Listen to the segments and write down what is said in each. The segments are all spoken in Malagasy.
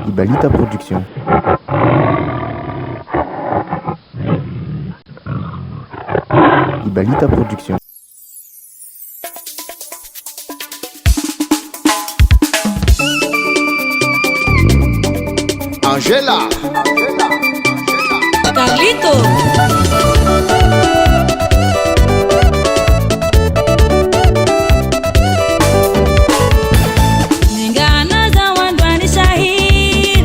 Ibalita Production. Ibalita Production. Angela Carlito Ningana za wandwani shahir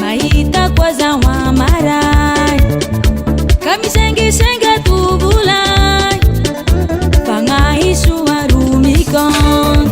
Mahita kwa za wamarai Kamisenge tubulai Pangahishu warumikon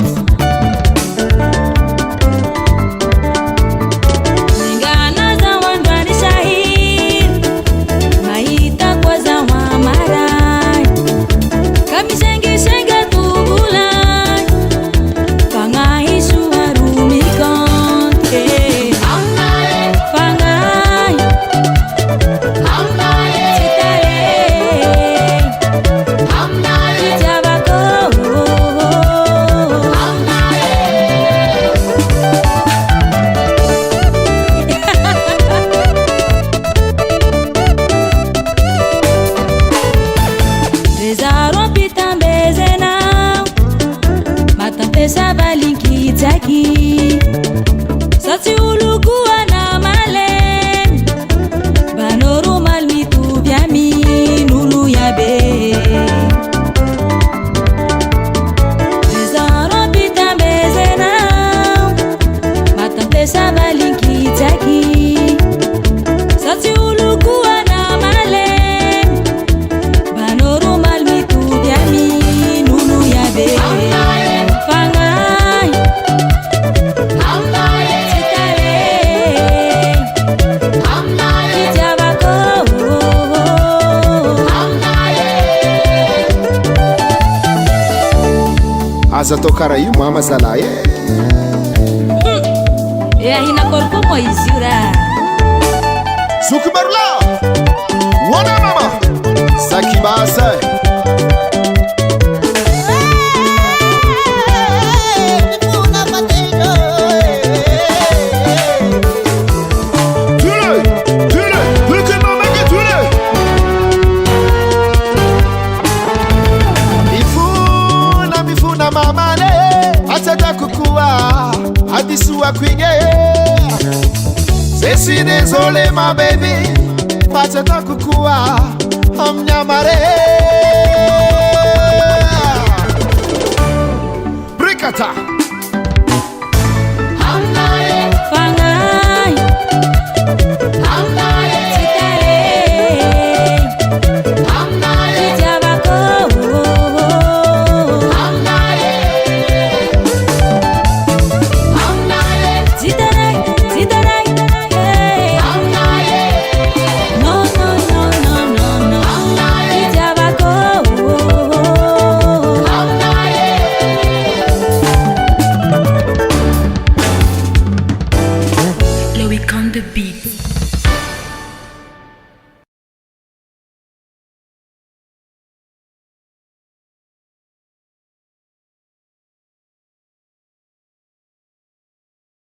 Sati ulukua na malen Banoro malmitu biami nulu yabe Zaro pita bezena Matante sabalinki taki Sati ulukua na malen Banoro malmitu biami nulu yabe Aza tao kara io mama zalahy hina korko mo izy io raha Zoky Marola Hoana mama Saky basa Adisuwa kwinge Sesi désolé ma baby Pachata kukua Amnyamare Brikata